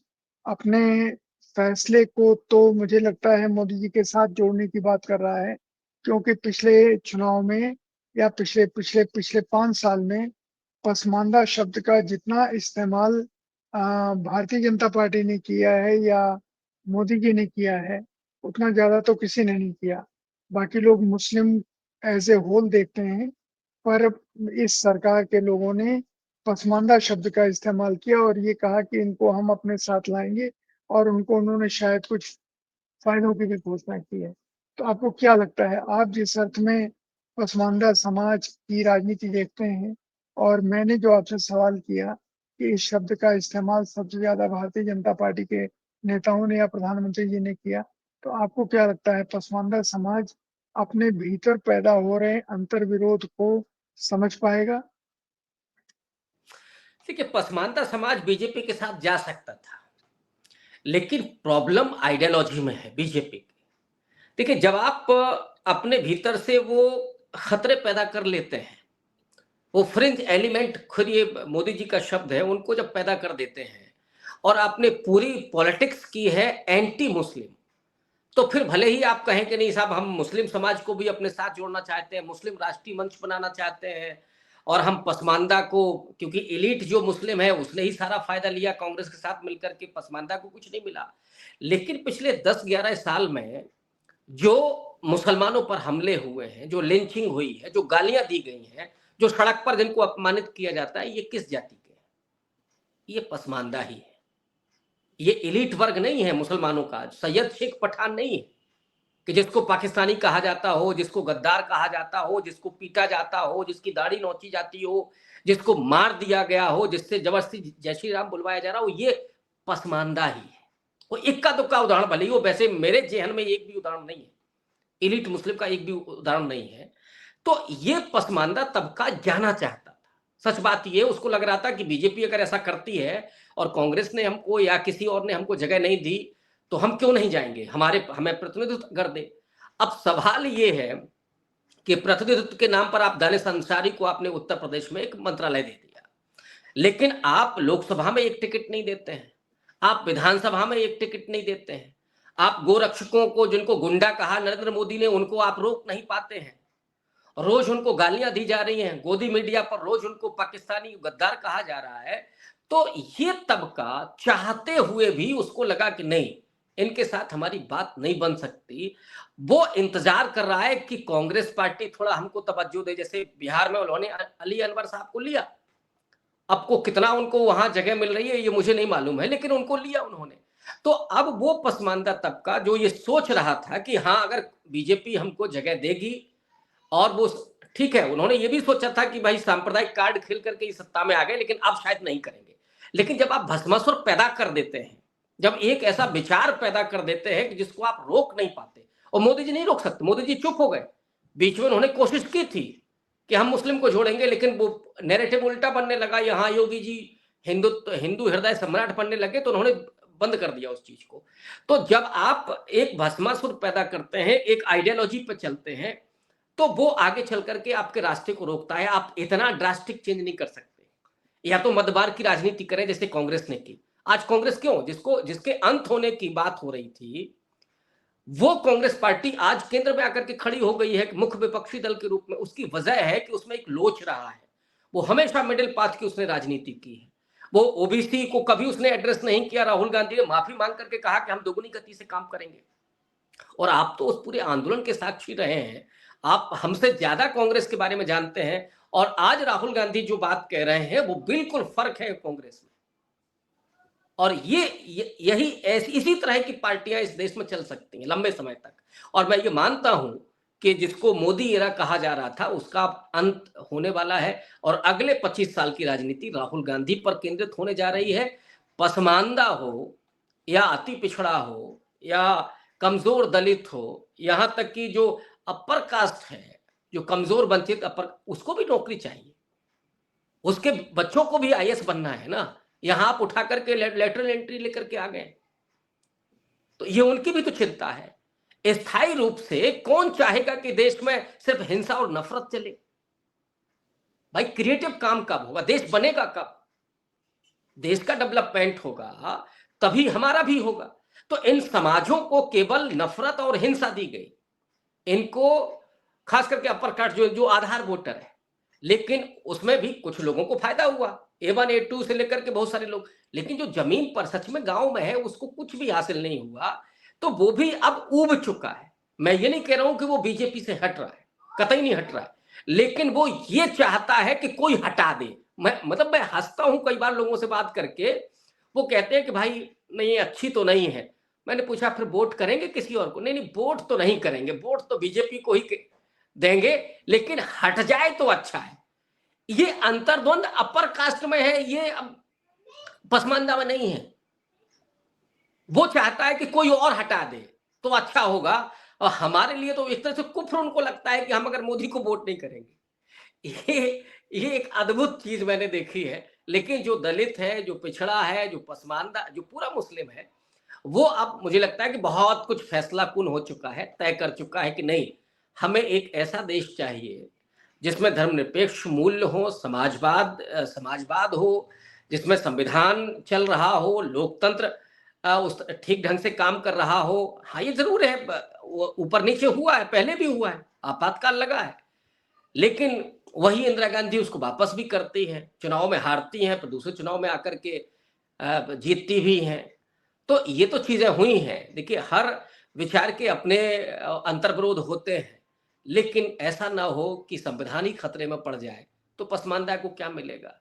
अपने फैसले को, तो मुझे लगता है मोदी जी के साथ जोड़ने की बात कर रहा है, क्योंकि पिछले चुनाव में या पिछले पिछले पिछले 5 साल में पसमानदा शब्द का जितना इस्तेमाल भारतीय जनता पार्टी ने किया है या मोदी जी ने किया है, उतना ज़्यादा तो किसी ने नहीं किया। बाकी लोग मुस्लिम एज़ ए होल देखते हैं, पर इस सरकार के लोगों ने पसमानदा शब्द का इस्तेमाल किया और ये कहा कि इनको हम अपने साथ लाएँगे, और उन्होंने शायद कुछ फ़ायदों की भी घोषणा की है। तो आपको क्या लगता है, आप जिस अर्थ में पसमानदा समाज की राजनीति देखते हैं, और मैंने जो आपसे सवाल किया कि इस शब्द का इस्तेमाल सबसे ज़्यादा भारतीय जनता पार्टी के नेताओं ने या प्रधानमंत्री जी ने किया, तो आपको क्या लगता है पसमानदा समाज अपने भीतर पैदा हो रहे अंतर्विरोध को समझ पाएगा? देखिए, पसमानदा समाज बीजेपी के साथ जा सकता था, लेकिन प्रॉब्लम आइडियोलॉजी में है बीजेपी की। देखिए, जब आप अपने भीतर से वो खतरे पैदा कर लेते हैं, वो फ्रिंज एलिमेंट, खुद ये मोदी जी का शब्द है, उनको जब पैदा कर देते हैं और आपने पूरी पॉलिटिक्स की है एंटी मुस्लिम, तो फिर भले ही आप कहें कि नहीं साहब, हम मुस्लिम समाज को भी अपने साथ जोड़ना चाहते हैं, मुस्लिम राष्ट्रीय मंच बनाना चाहते हैं, और हम पसमानदा को, क्योंकि एलिट जो मुस्लिम है उसने ही सारा फायदा लिया कांग्रेस के साथ मिलकर के, पसमानदा को कुछ नहीं मिला। लेकिन पिछले 10-11 साल में जो मुसलमानों पर हमले हुए हैं, जो लिंचिंग हुई है, जो गालियां दी गई हैं, जो सड़क पर जिनको अपमानित किया जाता है, ये किस जाति के हैं? ये पसमानदा ही है। ये एलिट वर्ग नहीं है मुसलमानों का, सैयद शेख पठान नहीं है कि जिसको पाकिस्तानी कहा जाता हो, जिसको गद्दार कहा जाता हो, जिसको पीटा जाता हो, जिसकी दाढ़ी नोची जाती हो, जिसको मार दिया गया हो, जिससे जबरदस्ती जय श्री राम बुलवाया जा रहा हो, ये पसमानदा ही है। वो इक्का दुक्का उदाहरण भले ही हो, वैसे मेरे जेहन में एक भी उदाहरण नहीं है, एलिट मुस्लिम का एक भी उदाहरण नहीं है। तो ये पसमानदा तबका जाना चाहता था। सच बात ये, उसको लग रहा था कि बीजेपी अगर ऐसा करती है और कांग्रेस ने हमको या किसी और ने हमको जगह नहीं दी, तो हम क्यों नहीं जाएंगे, हमें प्रतिनिधित्व कर दे। अब सवाल ये है कि प्रतिनिधित्व के नाम पर आप दानिश अंसारी को आपने उत्तर प्रदेश में एक मंत्रालय दे दिया, लेकिन आप लोकसभा में एक टिकट नहीं देते हैं, आप विधानसभा में एक टिकट नहीं देते हैं, आप गोरक्षकों को, जिनको गुंडा कहा नरेंद्र मोदी ने, उनको आप रोक नहीं पाते हैं। रोज उनको गालियां दी जा रही हैं, गोदी मीडिया पर रोज उनको पाकिस्तानी गद्दार कहा जा रहा है। तो ये तबका चाहते हुए भी उसको लगा कि नहीं, इनके साथ हमारी बात नहीं बन सकती। वो इंतजार कर रहा है कि कांग्रेस पार्टी थोड़ा हमको तवज्जो दे। जैसे बिहार में उन्होंने अली अनवर साहब को लिया, आपको कितना उनको वहां जगह मिल रही है ये मुझे नहीं मालूम है, लेकिन उनको लिया उन्होंने। तो अब वो पसमानदा तबका जो ये सोच रहा था कि हाँ, अगर बीजेपी हमको जगह देगी, और वो ठीक है, उन्होंने ये भी सोचा था कि भाई सांप्रदायिक कार्ड खेल करके इस सत्ता में आ गए, लेकिन अब शायद नहीं करेंगे। लेकिन जब आप भस्मासुर पैदा कर देते हैं, जब एक ऐसा विचार पैदा कर देते हैं कि जिसको आप रोक नहीं पाते, और मोदी जी नहीं रोक सकते, मोदी जी चुप हो गए। बीच में उन्होंने कोशिश की थी कि हम मुस्लिम को जोड़ेंगे, लेकिन वो नैरेटिव उल्टा बनने लगा, यहाँ योगी जी हिंदू हृदय सम्राट बनने लगे, तो उन्होंने बंद कर दिया उस चीज को। तो जब आप एक भस्मासुर पैदा करते हैं, एक आइडियोलॉजी पे चलते हैं, तो वो आगे चल करके आपके रास्ते को रोकता है। आप इतना ड्रास्टिक चेंज नहीं कर सकते। या तो मतबार की राजनीति करें जैसे कांग्रेस ने की। आज कांग्रेस क्यों, जिसके अंत होने की बात हो रही थी, वो कांग्रेस पार्टी आज केंद्र में आकर के खड़ी हो गई है मुख्य विपक्षी दल के रूप में। उसकी वजह है कि उसमें एक लोच रहा है। वो हमेशा मिडिल पाथ की उसने राजनीति की है। वो ओबीसी को कभी उसने एड्रेस नहीं किया। राहुल गांधी ने माफी मांग करके कहा कि हम दोगुनी गति से काम करेंगे। और आप तो उस पूरे आंदोलन के साक्षी रहे हैं, आप हमसे ज्यादा कांग्रेस के बारे में जानते हैं। और आज राहुल गांधी जो बात कह रहे हैं वो बिल्कुल फर्क है कांग्रेस में। और यही ऐसी इसी तरह की पार्टियां इस देश में चल सकती हैं लंबे समय तक। और मैं ये मानता हूं कि जिसको मोदी एरा कहा जा रहा था उसका अंत होने वाला है, और अगले 25 साल की राजनीति राहुल गांधी पर केंद्रित होने जा रही है। पसमानदा हो या अति पिछड़ा हो या कमजोर दलित हो, यहां तक कि जो अपर कास्ट है, जो कमजोर वंचित अपर, उसको भी नौकरी चाहिए। उसके बच्चों को भी आईएएस बनना है ना। यहां आप उठा करके लेटरल एंट्री लेकर के आ गए, तो ये उनकी भी तो चिंता है। स्थायी रूप से कौन चाहेगा कि देश में सिर्फ हिंसा और नफरत चले? भाई क्रिएटिव काम कब होगा? देश बनेगा कब? देश का डेवलपमेंट होगा तभी हमारा भी होगा। तो इन समाजों को केवल नफरत और हिंसा दी गई। इनको खास करके अपर कास्ट जो आधार वोटर है, लेकिन उसमें भी कुछ लोगों को फायदा हुआ, A1 A2 से लेकर के बहुत सारे लोग। लेकिन जो जमीन पर सच में गांव में है उसको कुछ भी हासिल नहीं हुआ, तो वो भी अब ऊब चुका है। मैं ये नहीं कह रहा हूं कि वो बीजेपी से हट रहा है, कतई नहीं हट रहा है, लेकिन वो ये चाहता है कि कोई हटा दे। मैं हंसता हूं कई बार लोगों से बात करके। वो कहते हैं कि भाई नहीं अच्छी तो नहीं है। मैंने पूछा फिर वोट करेंगे किसी और को? नहीं नहीं, वोट तो नहीं करेंगे, वोट तो बीजेपी को ही देंगे, लेकिन हट जाए तो अच्छा है। ये अंतर्द्वंद अपर कास्ट में है, ये अब पसमानदा में नहीं है। वो चाहता है कि कोई और हटा दे तो अच्छा होगा, और हमारे लिए तो एक तरह से कुफ्र उनको लगता है कि हम अगर मोदी को वोट नहीं करेंगे। ये एक अद्भुत चीज मैंने देखी है। लेकिन जो दलित है, जो पिछड़ा है, जो पसमानदा, जो पूरा मुस्लिम है, वो अब मुझे लगता है कि बहुत कुछ फैसला कुन हो चुका है, तय कर चुका है कि नहीं, हमें एक ऐसा देश चाहिए जिसमें धर्मनिरपेक्ष मूल्य हो, समाजवाद हो, जिसमें संविधान चल रहा हो, लोकतंत्र उस ठीक ढंग से काम कर रहा हो। हाँ, ये जरूर है, वो ऊपर नीचे हुआ है, पहले भी हुआ है, आपातकाल लगा है, लेकिन वही इंदिरा गांधी उसको वापस भी करती है, चुनाव में हारती हैं, फिर दूसरे चुनाव में आकर के जीतती भी हैं। तो ये तो चीजें हुई हैं। देखिए, हर विचार के अपने अंतर्विरोध होते हैं, लेकिन ऐसा ना हो कि संविधान ही खतरे में पड़ जाए तो पसमानदा को क्या मिलेगा?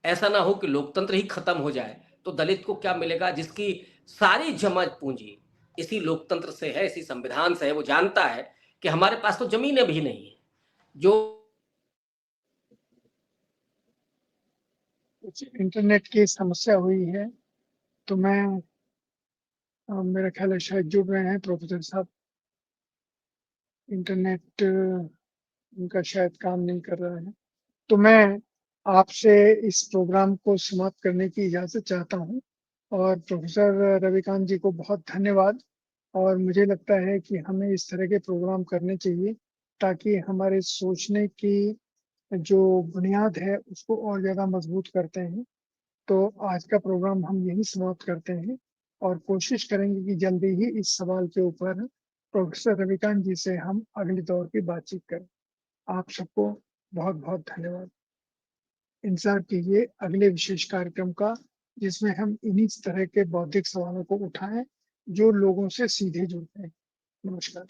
ऐसा ना हो कि लोकतंत्र ही खत्म हो जाए तो दलित को क्या मिलेगा, जिसकी सारी जमा पूंजी इसी लोकतंत्र से है, इसी संविधान से है। वो जानता है कि हमारे पास तो जमीनें भी नहीं है। जो कुछ इंटरनेट की समस्या हुई है, तो मैं मेरा ख्याल है शायद जुड़ रहे हैं प्रोफेसर साहब। इंटरनेट उनका शायद काम नहीं कर रहा है, तो मैं आपसे इस प्रोग्राम को समाप्त करने की इजाज़त चाहता हूँ। और प्रोफेसर रविकांत जी को बहुत धन्यवाद। और मुझे लगता है कि हमें इस तरह के प्रोग्राम करने चाहिए ताकि हमारे सोचने की जो बुनियाद है उसको और ज़्यादा मजबूत करते हैं। तो आज का प्रोग्राम हम यहीं समाप्त करते हैं और कोशिश करेंगे कि जल्दी ही इस सवाल के ऊपर प्रोफेसर रविकांत जी से हम अगले दौर की बातचीत करें। आप सबको बहुत-बहुत धन्यवाद। इंतज़ार कीजिए अगले विशेष कार्यक्रम का, जिसमें हम इन्हीं तरह के बौद्धिक सवालों को उठाएँ, जो लोगों से सीधे जुड़ते हैं। नमस्कार।